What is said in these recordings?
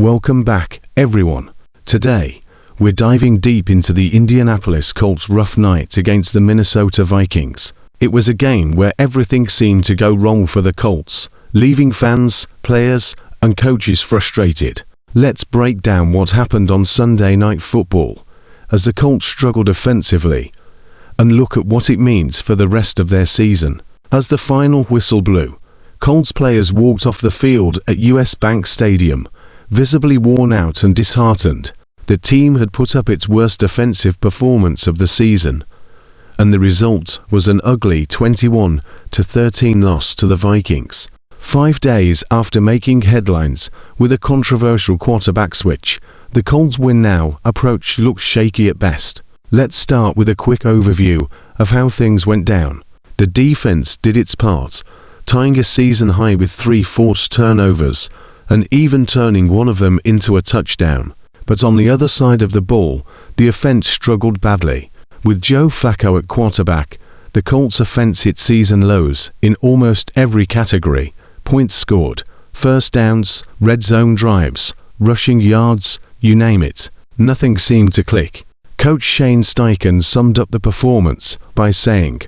Welcome back, everyone. Today, we're diving deep into the Indianapolis Colts' rough night against the Minnesota Vikings. It was a game where everything seemed to go wrong for the Colts, leaving fans, players, and coaches frustrated. Let's break down what happened on Sunday Night Football, as the Colts struggled offensively, and look at what it means for the rest of their season. As the final whistle blew, Colts players walked off the field at US Bank Stadium, visibly worn out and disheartened. The team had put up its worst offensive performance of the season, and the result was an ugly 21-13 loss to the Vikings. 5 days after making headlines with a controversial quarterback switch, the Colts' win now approach looks shaky at best. Let's start with a quick overview of how things went down. The defense did its part, tying a season high with 3 forced turnovers, and even turning one of them into a touchdown. But on the other side of the ball, the offense struggled badly. With Joe Flacco at quarterback, the Colts' offense hit season lows in almost every category: points scored, first downs, red zone drives, rushing yards, you name it. Nothing seemed to click. Coach Shane Steichen summed up the performance by saying,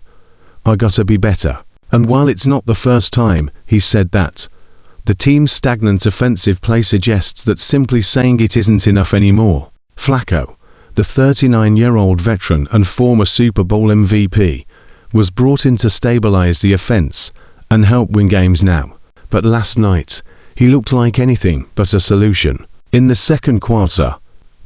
"I gotta be better." And while it's not the first time he said that, the team's stagnant offensive play suggests that simply saying it isn't enough anymore. Flacco, the 39-year-old veteran and former Super Bowl MVP, was brought in to stabilize the offense and help win games now. But last night, he looked like anything but a solution. In the second quarter,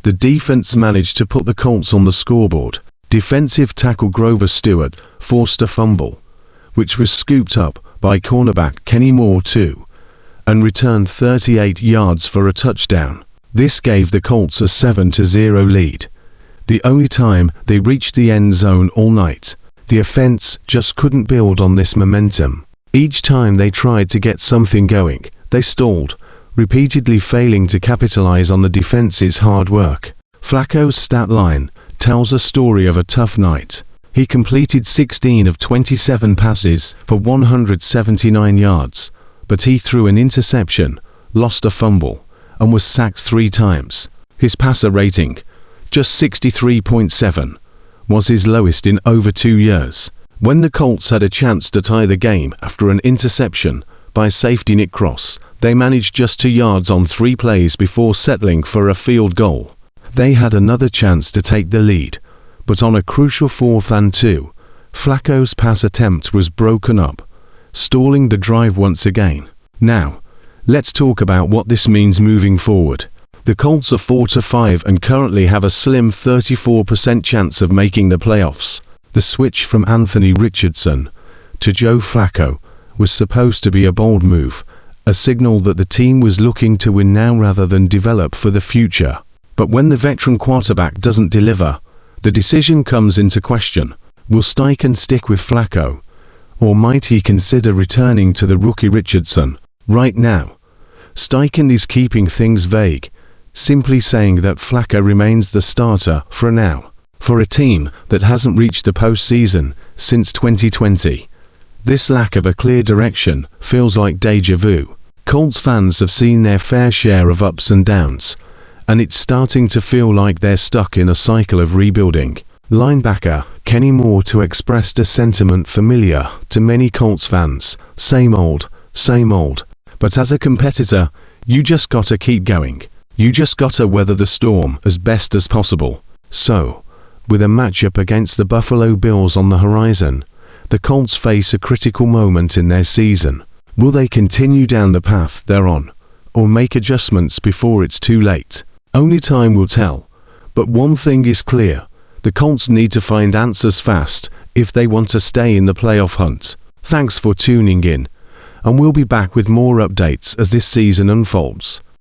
the defense managed to put the Colts on the scoreboard. Defensive tackle Grover Stewart forced a fumble, which was scooped up by cornerback Kenny Moore too, and returned 38 yards for a touchdown. This gave the Colts a 7-0 lead, the only time they reached the end zone all night. The offense just couldn't build on this momentum. Each time they tried to get something going, they stalled, repeatedly failing to capitalize on the defense's hard work. Flacco's stat line tells a story of a tough night. He completed 16 of 27 passes for 179 yards, but he threw an interception, lost a fumble, and was sacked 3 times. His passer rating, just 63.7, was his lowest in over 2 years. When the Colts had a chance to tie the game after an interception by safety Nick Cross, they managed just 2 yards on 3 plays before settling for a field goal. They had another chance to take the lead, but on a crucial 4th and 2, Flacco's pass attempt was broken up, stalling the drive once again. Now, let's talk about what this means moving forward. The Colts are 4-5 and currently have a slim 34% chance of making the playoffs. The switch from Anthony Richardson to Joe Flacco was supposed to be a bold move, a signal that the team was looking to win now rather than develop for the future. But when the veteran quarterback doesn't deliver, the decision comes into question. Will Steichen stick with Flacco, or might he consider returning to the rookie Richardson? Right now, Steichen is keeping things vague, simply saying that Flacco remains the starter for now. For a team that hasn't reached the postseason since 2020, this lack of a clear direction feels like déjà vu. Colts fans have seen their fair share of ups and downs, and it's starting to feel like they're stuck in a cycle of rebuilding. Linebacker Kenny Moore expressed a sentiment familiar to many Colts fans: same old, same old. But as a competitor, you just gotta keep going. You just gotta weather the storm as best as possible. So, with a matchup against the Buffalo Bills on the horizon, the Colts face a critical moment in their season. Will they continue down the path they're on, or make adjustments before it's too late? Only time will tell. But one thing is clear: the Colts need to find answers fast if they want to stay in the playoff hunt. Thanks for tuning in, and we'll be back with more updates as this season unfolds.